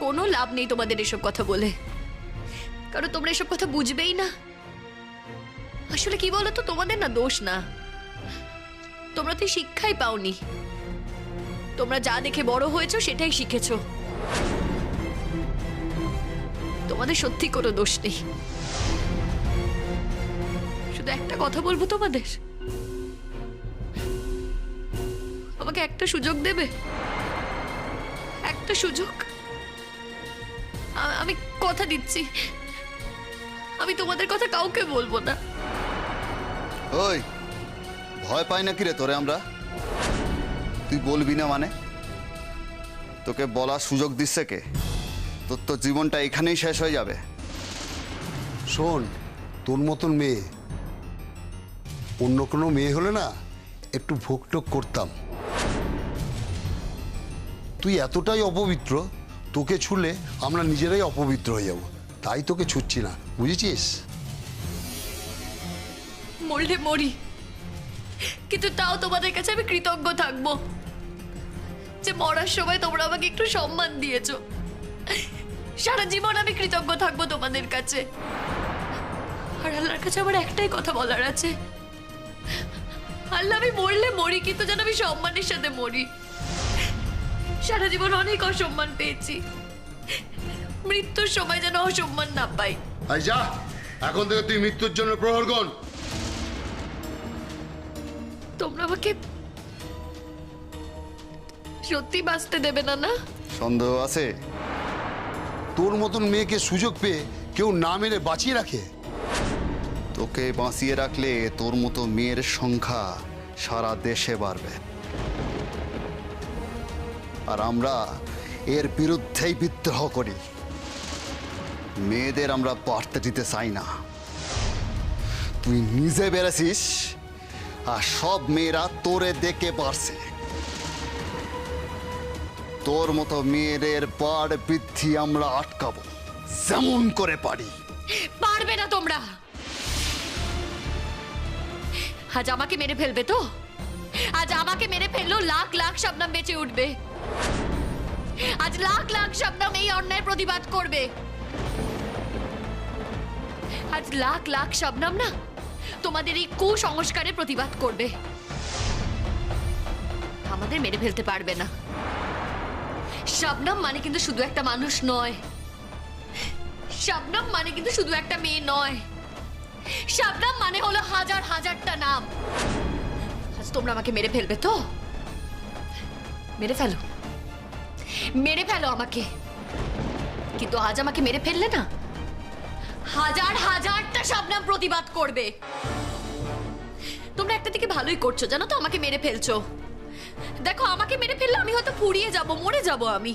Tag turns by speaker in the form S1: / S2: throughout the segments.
S1: কোনো লাভ নেই তোমাদের এসব কথা বলে, কারণ তোমরা এসব কথা বুঝবেই না। আসলে কি বলো তো, তোমাদের না দোষ না, তোমরা তো শিক্ষাই পাওনি। তোমরা যা দেখে বড় হয়েছো সেটাই শিখেছো। তোমাদের সত্যি কোনো দোষ নেই। শুধু একটা কথা বলবো তোমাদের, আমাকে একটা সুযোগ দেবে, একটা সুযোগ। আমি কথা দিচ্ছি, আমি তোমাদের কথা কাউকে বলবো না।
S2: ওই ভয় পাই না কি রে তোরে আমরা? তুই বলবি না মানে? তোকে বলার সুযোগ দিচ্ছে কে? তোর তো জীবনটা এখানেই শেষ হয়ে যাবে।
S3: শোন, তোর মতন মেয়ে অন্য কোনো মেয়ে হলে না একটু ভোগটোক করতাম। তুই এতটাই অপবিত্র, তোকে ছুলে আমরা নিজেরাই অপবিত্র হয়ে যাব, তাই তোকে ছুটছি না, বুঝেছিস?
S1: মরলে মরি, কিন্তু তাও তোমাদের কাছে আমি কৃতজ্ঞ থাকবো যে মরার সময় তোমরা আমাকে একটু সম্মান দিয়েছো। সারা জীবন আমি কৃতজ্ঞ থাকবো তোমাদের কাছে। আর আল্লাহর কাছে আমার একটাই কথা বলার আছে, আল্লাহ আমি মরলে মরি, কিন্তু যেন আমি সম্মানের সাথে মরি। সারা জীবন অনেক অসম্মান পেয়েছি, মৃত্যুর সময় যেন অসম্মান না পাই।
S3: আই যা, এখন থেকে তুই মৃত্যুর জন্য প্রহর গণ।
S1: তোমরা আমাকে সত্যি বাঁচতে দেবে না? না
S2: সন্দেহ আছে?
S3: তোর মতন মেয়েকে সুযোগ পেয়ে কেউ না মেরে বাঁচিয়ে রাখে?
S2: তোকে বাঁচিয়ে রাখলে তোর মতো মেয়ের সংখ্যা সারা দেশে বাড়বে, আর আমরা এর বিরুদ্ধেই বিদ্রোহ করি। মেয়েদের আমরা বাড়তে দিতে চাই না। তুই নিজে বেড়েছিস, আর সব মেয়েরা তোরে দেখে বাড়ছে। তোর মতো মেয়েদের বাড় বৃদ্ধি আমরা আটকাবো যেমন করে পারি।
S1: পারবে না তোমরা। আজ আমাকে মেরে ফেলবে তো? আজ আমাকে মেরে ফেললেও লাখ লাখ শবনম বেঁচে উঠবে। আজ লাখ লাখ শবনম এই অন্যায়ের প্রতিবাদ করবে। আজ লাখ লাখ শবনম না তোমাদের এই কুসংস্কারের প্রতিবাদ করবে। আমাদের মেরে ফেলতে পারবে না। শবনম মানে কিন্তু শুধু একটা মানুষ নয়, শবনম মানে কিন্তু শুধু একটা মেয়ে নয়, শবনম মানে হলো হাজার হাজারটা নাম। আজ তোমরা আমাকে মেরে ফেলবে তো? মেরে ফেলো, মেরে ফেলো আমাকে, কিন্তু আজ আমাকে মেরে ফেললে না হাজার হাজারটা শবনম প্রতিবাদ করবে। তোমরা একটা দিকে ভালোই করছো জানো তো, আমাকে মেরে ফেলছো। দেখো, আমাকে মেরে ফেললে আমি হয়তো ফুরিয়ে যাব, মরে যাব আমি।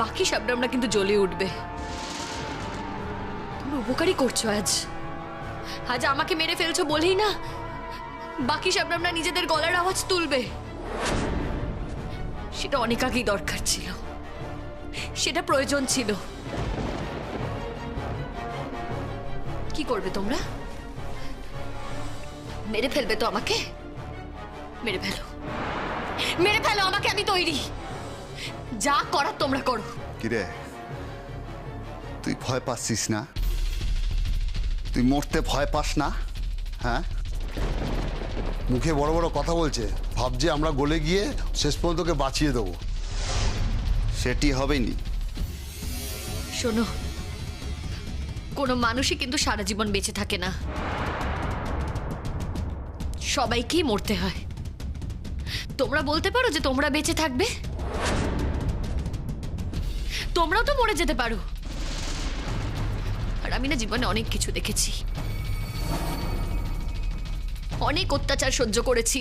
S1: বাকি শবনমরা কিন্তু জ্বলে উঠবে। তুমি উপকারই করছো। আজ আজ আমাকে মেরে ফেলছো বলেই না বাকি শবনমরা নিজেদের গলার আওয়াজ তুলবে। সেটা অনেক আগেই দরকার ছিল, সেটা প্রয়োজন ছিল। কি করবে তোমরা? মেরে ফেলবে তো আমাকে? মেরে ফেলো, মেরে ফেলো আমাকে, আমি তৈরি। যা করার তোমরা করো।
S2: কিরে, তুই ভয় পাচ্ছিস না? তুই মরতে ভয় পাস না? হ্যাঁ,
S3: মুখে বড় বড় কথা বলছে, ভাবছে আমরা গলে গিয়ে শেষ পর্যন্ত তোকে বাঁচিয়ে দেবো।
S2: সেটি হবেনি।
S1: শোনো, কোনো মানুষই কিন্তু সারা জীবন বেঁচে থাকে না, সবাইকেই মরতে হয়। তোমরা বলতে পারো যে তোমরা বেঁচে থাকবে, তোমরাও তো মরে যেতে পারো। আর আমি না জীবনে অনেক কিছু দেখেছি, অনেক অত্যাচার সহ্য করেছি,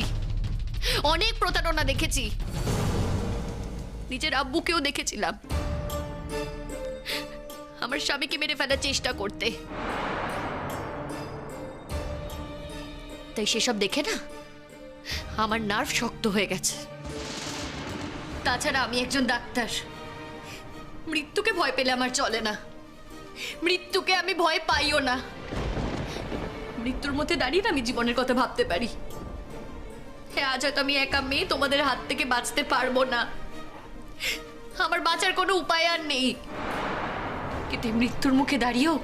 S1: অনেক প্রতারণা দেখেছি, নিজের আব্বুকেও দেখেছিলাম আমার স্বামীকে মেরে ফেলার চেষ্টা করতে। তাই সেসব দেখে না আমার নার্ভ শক্ত হয়ে গেছে। তাছাড়া আমি একজন ডাক্তার, মৃত্যুকে ভয় পেলে আমার চলে না, মৃত্যুকে আমি ভয় পাইও না। মৃত্যুর মধ্যে দাঁড়িয়ে আমি জীবনের কথা ভাবতে পারি। হ্যাঁ, আজ হয়তো আমি একা মেয়ে, তোমাদের হাত থেকে বাঁচতে পারবো না, আমার বাঁচার কোনো উপায় আর নেই, কিন্তু এই মৃত্যুর মুখে দাঁড়িয়েও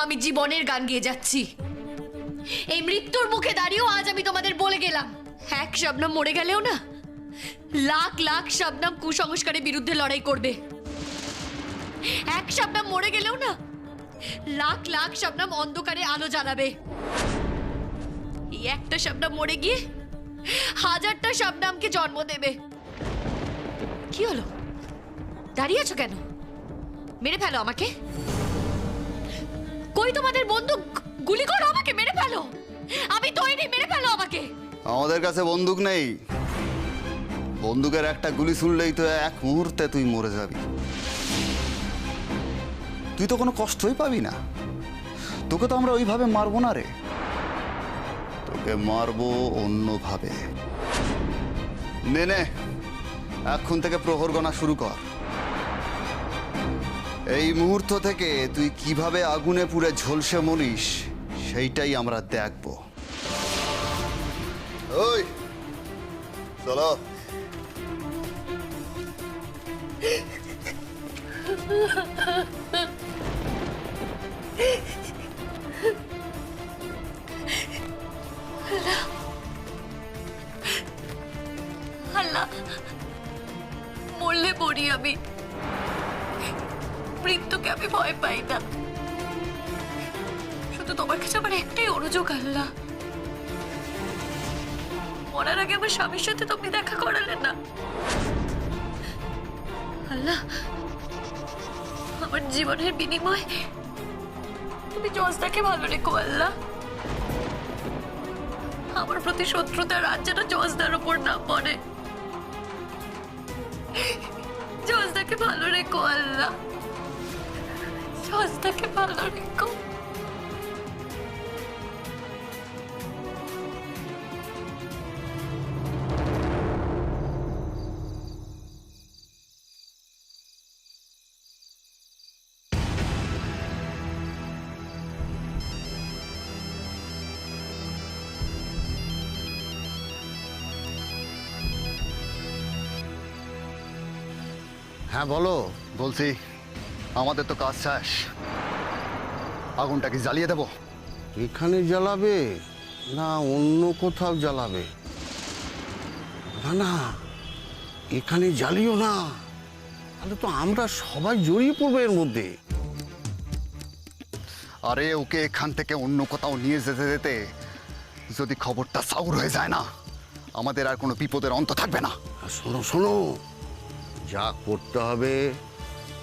S1: আমি জীবনের গান গেয়ে যাচ্ছি। এই মৃত্যুর মুখে দাঁড়িয়েও আজ আমি তোমাদের বলে গেলাম, এক শবনম মরে গেলেও না, লাখ লাখ শবনম কুসংস্কারের বিরুদ্ধে লড়াই করবে। এক শবনম মরে গেলেও না, লাখ লাখ শবনম অন্ধকারে আলো জ্বালাবে। এই একটা শবনম মরে গিয়ে হাজারটা শবনমকে জন্ম দেবে। কি হলো, দাঁড়িয়ে আছো কেন? মেরে ফেলো আমাকে। কই তোমাদের বন্দুক? গুলি করো আমাকে, মেরে ফেলো, আমি তৈরি, মেরে ফেলো আমাকে।
S2: আমাদের কাছে বন্দুক নেই, বন্দুকের একটা গুলি ছুড়লেই তো এক মুহূর্তে তুই মরে যাবি। তুই তো কোনো কষ্টই পাবি না, তোকে তো আমরা ওইভাবে মারবো না রে, তোকে মারবো অন্যভাবে। নে নে, এখন থেকে প্রহর গণা শুরু কর। এই মুহূর্ত থেকে তুই কিভাবে আগুনে পুড়ে ঝলসে মরিস সেইটাই আমরা দেখব। ওই চলো।
S1: আল্লাহ, মরলে পড়ি আমি, মৃত্যুকে আমি ভয় পাই না, শুধু তোমার কাছে আমার একটাই অনুযোগ আল্লাহ, মরার আগে আমার স্বামীর সাথে তুমি দেখা করালে না। আল্লাহ, আমার জীবনের বিনিময় তুমি জজদাকে ভালো রেখো আল্লাহ, আমার প্রতি শত্রুতার রাত যেন জজদার ওপর না পড়ে। জজদাকে ভালো রেখো আল্লাহ, জজদাকে ভালো রেখো।
S2: হ্যাঁ বলো। বলছি আমাদের তো কাজ শেষ, আগুনটা কি জ্বালিয়ে দেবো?
S3: এখানে জ্বালাবে না অন্য কোথাও জ্বালাবে? না না, এখানে জ্বালিও না, তাহলে তো আমরা সবাই জড়িয়ে পড়বো এর মধ্যে।
S2: আরে ওকে এখান থেকে অন্য কোথাও নিয়ে যেতে যেতে যদি খবরটা সাউর হয়ে যায় না, আমাদের আর কোনো বিপদের অন্ত থাকবে না।
S3: আর শোনো শোনো, যা করতে হবে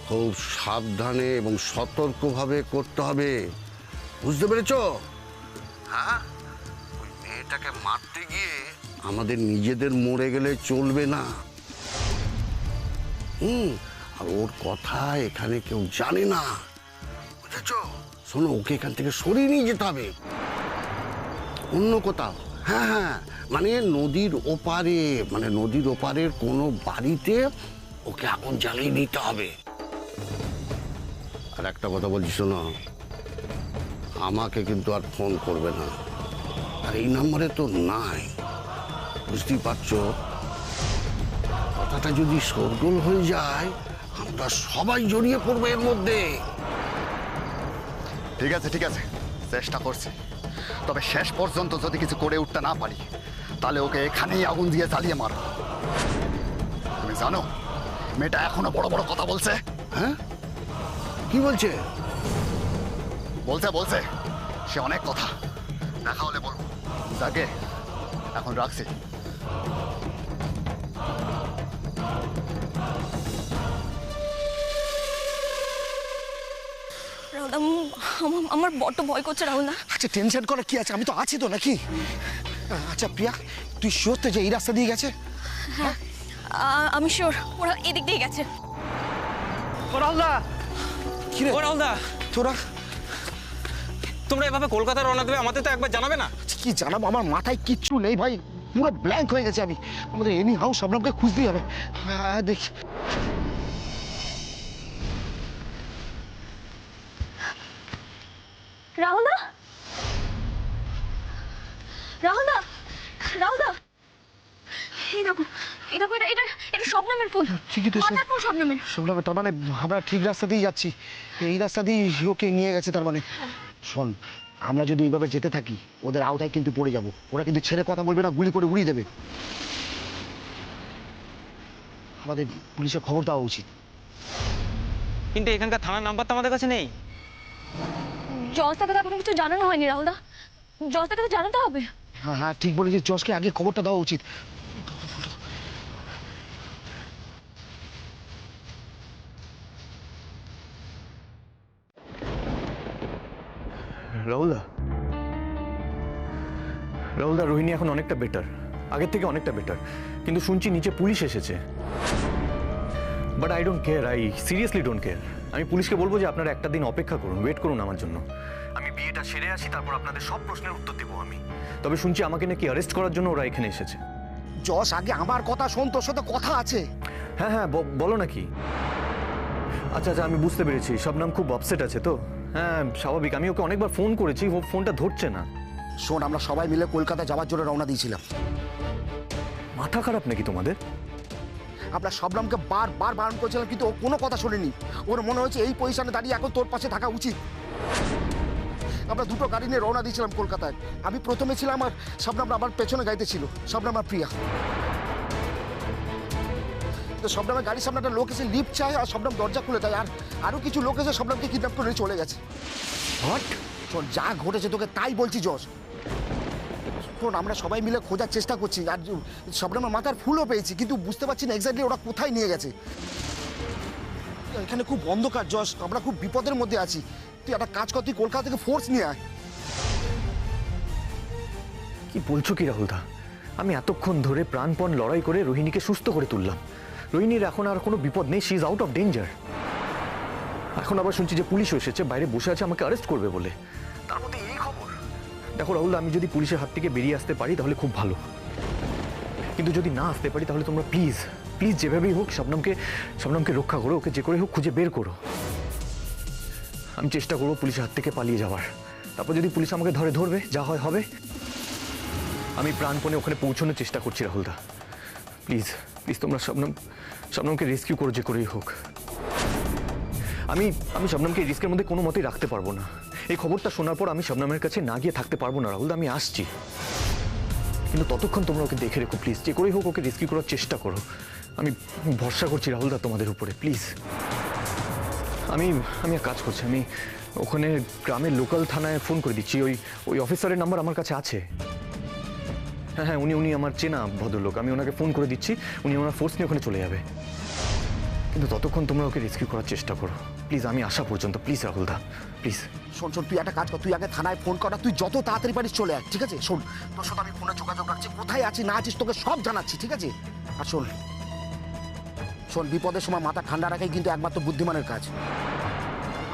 S3: খুব সাবধানে এবং সতর্কভাবে করতে হবে, বুঝতে পেরেছ? হ্যাঁ, ওই মেয়েটাকে মারতে গিয়ে আমাদের নিজেদের মরে গেলে চলবে না। আর ওর কথা এখানে কেউ জানে না, বুঝেছ? শোনো, ওকে এখান থেকে সরিয়ে নিয়ে যেতে হবে অন্য কোথাও। হ্যাঁ হ্যাঁ, মানে নদীর ওপারে, মানে নদীর ওপারের কোনো বাড়িতে ওকে আগুন জ্বালিয়ে দিতে হবে। আর একটা কথা বলছি শোনো, আমাকে কিন্তু আর ফোন করবে না, আর এই নম্বরে তো নাই, বুঝতেই পারছো? কথাটা যদি শোরগোল হয়ে যায় আমরা সবাই জড়িয়ে পড়বো এর মধ্যে।
S2: ঠিক আছে ঠিক আছে, চেষ্টা করছি, তবে শেষ পর্যন্ত যদি কিছু করে উঠতে না পারি তাহলে ওকে এখানেই আগুন দিয়ে জ্বালিয়ে মারব। তুমি জানো মেয়েটা এখনো বড় বড় কথা বলছে।
S3: হ্যাঁ, কি বলছে?
S2: বলছে বলছে সে অনেক কথা, দেখা হলে বলবো। যাকে এখন রাখছি।
S4: রাহুল, আমার বড্ড ভয় করছে রাহুল। না
S5: আচ্ছা, টেনশন করার কি আছে, আমি তো আছি তো নাকি? আচ্ছা প্রিয়া, তুই শিওর তো যে এই রাস্তা দিয়ে গেছে?
S4: হ্যাঁ, আমি শিওর ওরা এদিক দিয়ে গেছে।
S5: কি রে
S6: রাহুলদা,
S5: তোরা?
S6: তোমরা এভাবে কলকাতা রওনা দেবে, আমাদের তো একবার জানাবে না?
S5: কি জানাবো, আমার মাথায় কিচ্ছু নেই ভাই, পুরো ব্ল্যাঙ্ক হয়ে গেছে আমি। আমাদের এনি হাউস শবনমকে খুঁজতেই হবে। হ্যাঁ দেখি।
S4: রাহুল দা, রাহুল দা, রাহুলদা, এই দেখো, এটা এটা এটা শবনমের ফোন।
S5: ঠিকই তো,
S4: হঠাৎ করে শবনমের।
S5: শুনলাম, তার মানে আমরা ঠিক রাস্তা দিয়েই যাচ্ছি, এই রাস্তা দিয়ে ওকে নিয়ে গেছে তার মানে। শোন, আমরা যদি এইভাবে যেতে থাকি ওদের আওতায় কিন্তু পড়ে যাব, ওরা কিন্তু ছেড়ে কথা বলবে না, গুলি করে উড়িয়ে দেবে। আমাদের পুলিশে খবর দেওয়া উচিত।
S6: কিন্তু এখানকার থানার নাম্বার তো আমাদের কাছে নেই।
S4: জজদাকে তো এখনো কিছু জানানো হয়নি রাহুলদা, জজদাকে তো জানাতে হবে।
S5: হ্যাঁ হ্যাঁ, ঠিক বলেছিস, জজকে আগে খবরটা দেওয়া উচিত।
S7: রাহুলদা, রাহুলদা, রোহিণী এখন অনেকটা বেটার, আগের থেকে অনেকটা বেটার। কিন্তু শুনছি নিচে পুলিশ এসেছে। But I don't care, I seriously don't care. আমি পুলিশকে বলবো যে আপনারা একটা দিন অপেক্ষা করুন, ওয়েট করুন আমার জন্য। আমি বিয়েটা সেরে আসি, তারপর আপনাদের সব প্রশ্নের উত্তর দেবো আমি। তবে শুনছি আমাকে নাকি অ্যারেস্ট করার জন্য ওরা এখানে এসেছে।
S5: জজ, আগে আমার কথা শোন, তোর সাথে কথা আছে।
S7: হ্যাঁ হ্যাঁ, বলো নাকি। আচ্ছা আচ্ছা, আমি বুঝতে পেরেছি, শবনম খুব আপসেট আছে তো। হ্যাঁ স্বাভাবিক, আমি ওকে অনেকবার ফোন করেছি, ও ফোনটা ধরছে না।
S5: শোন, আমরা সবাই মিলে কলকাতা যাওয়ার জন্য রওনা দিয়েছিলাম।
S7: মাথা খারাপ নাকি তোমাদের?
S5: আমরা শবনমকে বারবার বারণ করেছিলাম, কিন্তু ও কোনো কথা শোনেনি। ওর মনে হয়েছে এই পজিশনে দাঁড়িয়ে এখন তোর পাশে থাকা উচিত। আমরা দুটো গাড়ি নিয়ে রওনা দিয়েছিলাম কলকাতায়। আমি প্রথমে ছিলাম আর শবনম আমার পেছনে গাড়িতে ছিল, শবনম আর প্রিয়া। তো শবনমের গাড়ির সামনে একটা লোক এসে লিফট চায় আর শবনম দরজা খুলে দেয়, আর আরও কিছু লোক এসে শবনমকে কিডন্যাপ করে নিয়ে চলে গেছে।
S7: হোয়াট?
S5: শোন, যা ঘটেছে তোকে তাই বলছি জজ। শোন, আমরা সবাই মিলে খোঁজার চেষ্টা করছি, আর শবনমের মাথার ফুলও পেয়েছি, কিন্তু বুঝতে পারছি না এক্স্যাক্টলি ওরা কোথায় নিয়ে গেছে। এখানে খুব অন্ধকার জজ, আমরা খুব বিপদের মধ্যে আছি। তুই একটা কাজ কর, তুই কলকাতা থেকে ফোর্স নিয়ে আয়।
S7: কি বলছো কি রাহুলদা? আমি এতক্ষণ ধরে প্রাণপণ লড়াই করে রোহিণীকে সুস্থ করে তুললাম। রোহিণীর এখন আর কোনো বিপদ নেই, she is out of danger. এখন আবার শুনছি যে পুলিশ এসেছে, বাইরে বসে আছে আমাকে অ্যারেস্ট করবে বলে। তার মধ্যে এই খবর। দেখো রাহুলদা, আমি যদি পুলিশের হাত থেকে বেরিয়ে আসতে পারি তাহলে খুব ভালো, কিন্তু যদি না আসতে পারি তাহলে তোমরা প্লিজ প্লিজ যেভাবেই হোক শবনমকে রক্ষা করো, ওকে যে করে হোক খুঁজে বের করো। আমি চেষ্টা করবো পুলিশের হাত থেকে পালিয়ে যাওয়ার। তারপর যদি পুলিশ আমাকে ধরবে, যা হয় হবে। আমি প্রাণপণে ওখানে পৌঁছানোর চেষ্টা করছি রাহুলদা। প্লিজ প্লিজ তোমরা শবনমকে রেস্কিউ করো যে করেই হোক। আমি শবনমকে রিস্কের মধ্যে কোনো মতেই রাখতে পারবো না। এই খবরটা শোনার পর আমি শবনমের কাছে না গিয়ে থাকতে পারবো না রাহুলদা, আমি আসছি। কিন্তু ততক্ষণ তোমরা ওকে দেখে রেখো প্লিজ, যে করেই হোক ওকে রেস্কিউ করার চেষ্টা করো। আমি ভরসা করছি রাহুলদা তোমাদের উপরে, প্লিজ। আমি এক কাজ করছি, আমি ওখানে গ্রামের লোকাল থানায় ফোন করে দিচ্ছি। ওই অফিসারের নাম্বার আমার কাছে আছে। হ্যাঁ হ্যাঁ, উনি আমার চেনা ভদ্রলোক, আমি ওনাকে ফোন করে দিচ্ছি, উনি ওনার ফোর্স নিয়ে ওখানে চলে যাবে। কিন্তু ততক্ষণ তোমরা ওকে রেস্কিউ করার চেষ্টা করো প্লিজ, আমি আসা পর্যন্ত, প্লিজ রাহুলদা, প্লিজ।
S5: শোন শোন, তুই একটা কাজ কর, তুই আগে থানায় ফোন কর, তুই যত তাড়াতাড়ি পারিস চলে আয়, ঠিক আছে? শোন, তোর সাথে আমি ফোনে যোগাযোগ রাখছি, কোথায় আছিস না আছিস তোকে সব জানাচ্ছি, ঠিক আছে? আর শোন শোন, বিপদের সময় মাথা ঠান্ডা রাখাই কিন্তু একমাত্র বুদ্ধিমানের কাজ।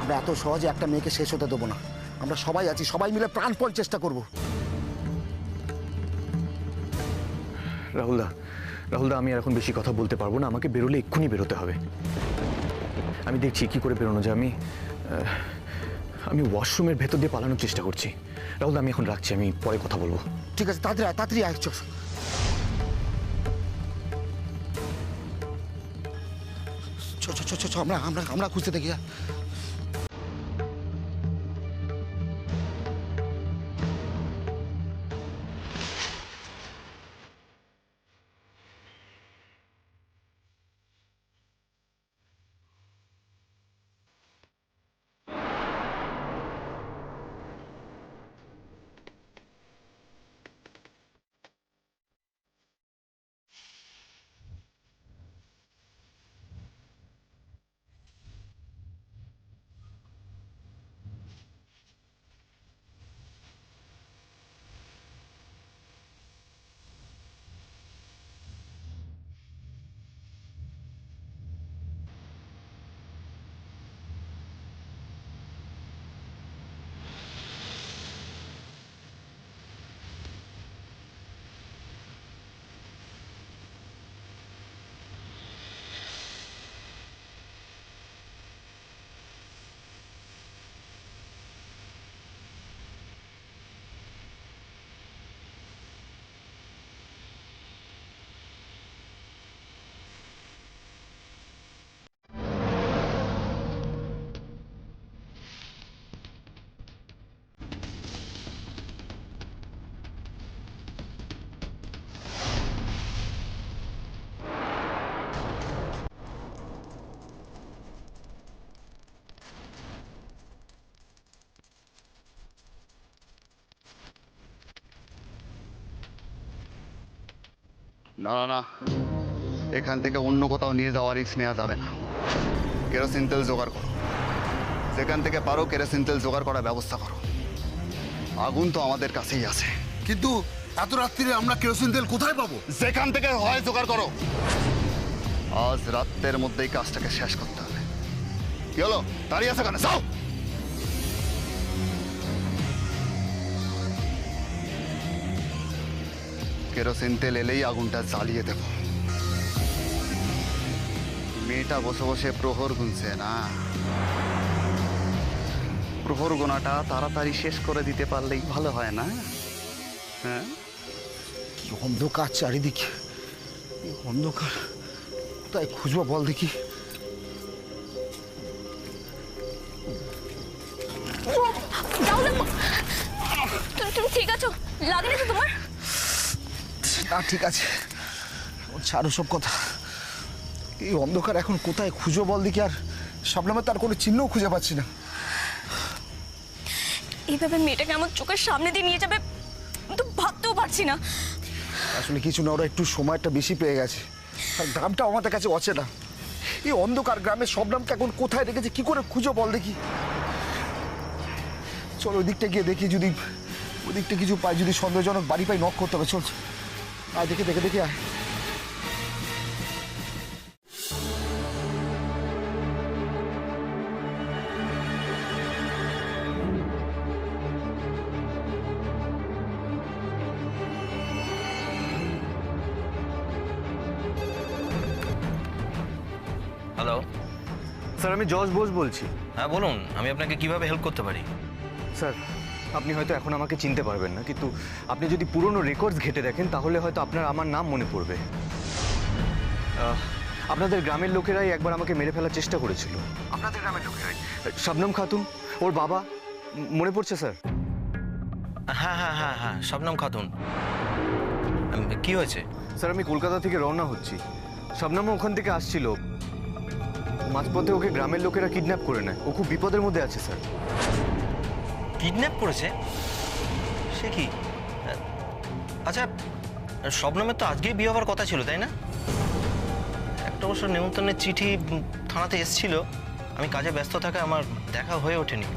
S5: আমরা এত সহজে একটা মেয়েকে শেষ হতে দেবো না। আমরা সবাই আছি, সবাই মিলে প্রাণপণ চেষ্টা করবো।
S7: রাহুলদা, আমি আর এখন বেশি কথা বলতে পারবো না, আমাকে বেরোলে এক্ষুনি বেরোতে হবে। আমি দেখছি কি করে বেরোনো যায়। আমি ওয়াশরুমের ভেতর দিয়ে পালানোর চেষ্টা করছি। রাহুলদা, আমি এখন রাখছি, আমি পরে কথা বলবো।
S5: ঠিক আছে, তাড়াতাড়ি আয়, তাড়াতাড়ি আয়, চল। আমরা খুঁজতে দেখি।
S2: না না না, এখান থেকে অন্য কোথাও নিয়ে যাওয়ার রিস্ক নেওয়া যাবে না। কেরোসিন তেল জোগাড় করো, যেখান থেকে পারো কেরোসিন তেল জোগাড় করার ব্যবস্থা করো। আগুন তো আমাদের কাছেই আছে।
S3: কিন্তু এত রাত্রিরে আমরা কেরোসিন তেল কোথায় পাবো?
S2: যেখান থেকে হয় জোগাড় করো। আজ রাতের মধ্যেই কাজটাকে শেষ করতে হবে। কি হলো, দাঁড়িয়ে আছে কেন? যাও। কেরোসিন তেল এলেই আগুনটা জ্বালিয়ে দেব। মেয়েটা বসে বসে প্রহর গুনছে না, প্রহর গোনাটা তাড়াতাড়ি শেষ করে দিতে পারলেই ভালো হয় না? হ্যাঁ,
S5: কি অন্ধকার চারিদিকে, এই অন্ধকার কোথায় খুঁজবো বল দেখি।
S4: রাহুল তুমি ঠিক আছো? লাগেনি তো তোমার?
S5: না ঠিক আছে, ছাড়ো সব কথা। এই অন্ধকার এখন কোথায় খুঁজবো বল দেখি, আর শবনমের তার কোনো চিহ্নও খুঁজে পাচ্ছি না।
S4: এইভাবে মেয়েটাকে আমার চোখের সামনে দিয়ে নিয়ে যাবে তো ভাবতেও পারছি না।
S5: আসলে কিছু না, ওরা একটু সময়টা বেশি পেয়ে গেছে, আর গ্রামটা আমাদের কাছে অচেনা। এই অন্ধকার গ্রামে শবনমকে এখন কোথায় রেখেছে, কি করে খুঁজো বল দেখি। চল ওই দিকটা গিয়ে দেখি, যদি ওই দিকটা কিছু পাই, যদি সন্দেহজনক বাড়ি পাই নক করতে হবে। চল আয়, দেখে দেখে দেখে আয়।
S6: হ্যালো।
S7: স্যার আমি জজ বোস বলছি।
S6: হ্যাঁ বলুন, আমি আপনাকে কিভাবে হেল্প করতে পারি?
S7: স্যার আপনি হয়তো এখন আমাকে চিনতে পারবেন না, কিন্তু আপনি যদি পুরনো রেকর্ডস ঘেঁটে দেখেন তাহলে হয়তো আপনার আমার নাম মনে পড়বে। আপনাদের গ্রামের লোকেরাই একবার আমাকে মেরে ফেলার চেষ্টা করেছিল। আপনাদের গ্রামের লোকেরাই, শবনম খাতুন, ওর বাবা, মনে পড়ছে স্যার?
S6: হ্যাঁ হ্যাঁ হ্যাঁ হ্যাঁ, শবনম খাতুন। কি হয়েছে?
S7: স্যার আমি কলকাতা থেকে রওনা হচ্ছি, শবনমও ওখান থেকে আসছিল। মাঝপথে ওকে গ্রামের লোকেরা কিডন্যাপ করে নেয়, ও খুব বিপদের মধ্যে আছে স্যার।
S6: কিডন্যাপ করেছে? সে কি? আচ্ছা, শবনমের তো আজকেই বিয়ে হওয়ার কথা ছিল, তাই না? একটা অবশ্য নেমন্তন্নের চিঠি থানাতে এসেছিল, আমি কাজে ব্যস্ত থাকা আমার দেখা হয়ে ওঠেনি।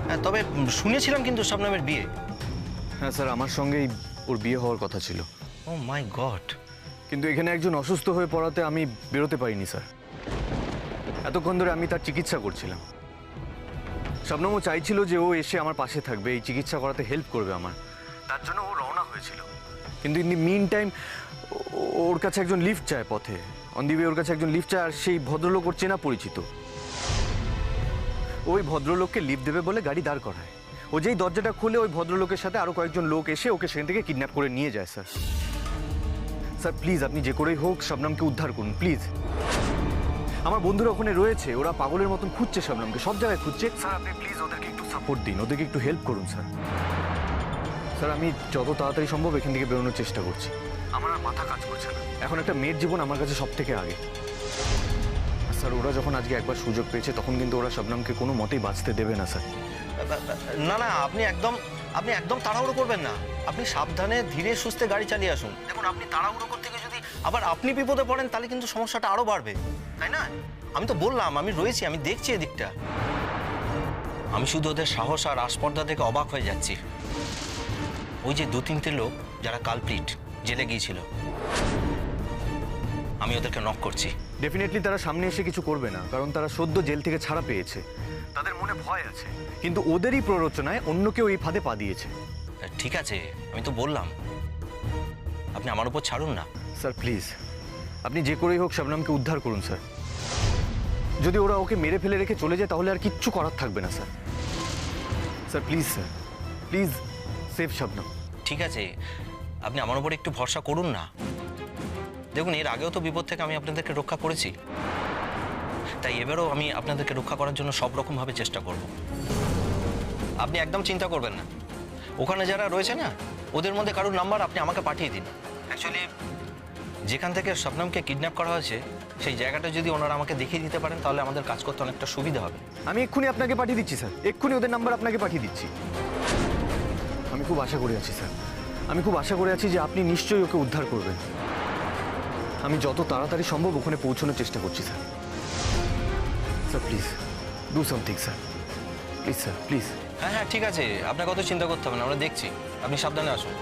S6: হ্যাঁ, তবে শুনেছিলাম কিন্তু শবনমের বিয়ে।
S7: হ্যাঁ স্যার, আমার সঙ্গেই ওর বিয়ে হওয়ার কথা ছিল।
S6: ও মাই গড!
S7: কিন্তু এখানে একজন অসুস্থ হয়ে পড়াতে আমি বেরোতে পারিনি স্যার। এতক্ষণ ধরে আমি তার চিকিৎসা করছিলাম। শবনমও চাইছিল যে ও এসে আমার পাশে থাকবে, এই চিকিৎসা করাতে হেল্প করবে আমার, তার জন্য ও রওনা হয়েছিল। কিন্তু ইন দি মিন টাইম ওর কাছে একজন লিফট চায় পথে, অন দি ওয়ে ওর কাছে একজন লিফট চায়, আর সেই ভদ্রলোক ওর চেনা পরিচিত। ওই ভদ্রলোককে লিফট দেবে বলে গাড়ি দাঁড় করায়। ও যেই দরজাটা খুলে ওই ভদ্রলোকের সাথে আরও কয়েকজন লোক এসে ওকে সেখান থেকে কিডন্যাপ করে নিয়ে যায় স্যার। স্যার প্লিজ আপনি যে করেই হোক শবনমকে উদ্ধার করুন প্লিজ। আমার বন্ধুরা ওখানে রয়েছে, ওরা পাগলের মতন খুঁজছে শবনমকে, সব জায়গায় খুঁজছে। স্যার আপনি প্লিজ ওদেরকে একটু সাপোর্ট দিন, ওদেরকে একটু হেল্প করুন স্যার। স্যার আমি যত তাড়াতাড়ি সম্ভব এখান থেকে বেরোনোর চেষ্টা করছি। আমার আর মাথা কাজ করছে না, এখন একটা মেয়ের জীবন আমার কাছে সব থেকে আগে। স্যার ওরা যখন আজকে একবার সুযোগ পেয়েছে তখন কিন্তু ওরা শবনমকে কোনো মতেই বাঁচতে দেবে না স্যার।
S6: না না, আপনি একদম তাড়াহুড়ো করবেন না। আপনি সাবধানে ধীরে সুস্থে গাড়ি চালিয়ে আসুন। দেখুন, আপনি তাড়াহুড়ো করতে গিয়ে যদি আবার আপনি বিপদে পড়েন তাহলে কিন্তু সমস্যাটা আরো বাড়বে, তাই না? আমি তো বললাম আমি রয়েছি, আমি দেখছি এদিকটা। আমি শুধু ওদের সাহস আর আস্পর্ধা দেখে অবাক হয়ে যাচ্ছি। ওই যে 2-3টে লোক যারা কালপ্রিট জেলে গিয়েছিল, আমি ওদেরকে নক করছি।
S7: ডেফিনেটলি তারা সামনে এসে কিছু করবে না, কারণ তারা সদ্য জেল থেকে ছাড়া পেয়েছে, তাদের মনে ভয় আছে। কিন্তু ওদেরই প্ররোচনায় অন্য কেউ এই ফাঁদে পা দিয়েছে।
S6: ঠিক আছে, আমি তো বললাম, আপনি আমার উপর ছাড়ুন না।
S7: স্যার প্লিজ আপনি যে করেই হোক শবনমকে উদ্ধার করুন স্যার। যদি ওরা ওকে মেরে ফেলে রেখে চলে যায় তাহলে আর কিচ্ছু করার থাকবে না sir. Sir please save Shabnam.
S6: ঠিক আছে, আপনি আমার উপর একটু ভরসা করুন না। দেখুন, এর আগেও তো বিপদ থেকে আমি আপনাদেরকে রক্ষা করেছি, তাই এবারও আমি আপনাদেরকে রক্ষা করার জন্য সব রকমভাবে চেষ্টা করব। আপনি একদম চিন্তা করবেন না। ওখানে যারা রয়েছে না, ওদের মধ্যে কারোর নাম্বার আপনি আমাকে পাঠিয়ে দিন। অ্যাকচুয়ালি যেখান থেকে শবনমকে কিডন্যাপ করা হয়েছে সেই জায়গাটা যদি ওনারা আমাকে দেখিয়ে দিতে পারেন তাহলে আমাদের কাজ করতে অনেকটা সুবিধা হবে।
S7: আমি এক্ষুনি আপনাকে পাঠিয়ে দিচ্ছি স্যার, এক্ষুনি ওদের নাম্বার আপনাকে পাঠিয়ে দিচ্ছি। আমি খুব আশা করে আছি স্যার, আমি খুব আশা করে আছি যে আপনি নিশ্চয়ই ওকে উদ্ধার করবেন। আমি যত তাড়াতাড়ি সম্ভব ওখানে পৌঁছানোর চেষ্টা করছি sir. Sir please do something sir, please sir please.
S6: হ্যাঁ হ্যাঁ ঠিক আছে, আপনাকে অত চিন্তা করতে হবে না, আমরা দেখছি। আপনি সাবধানে আসুন।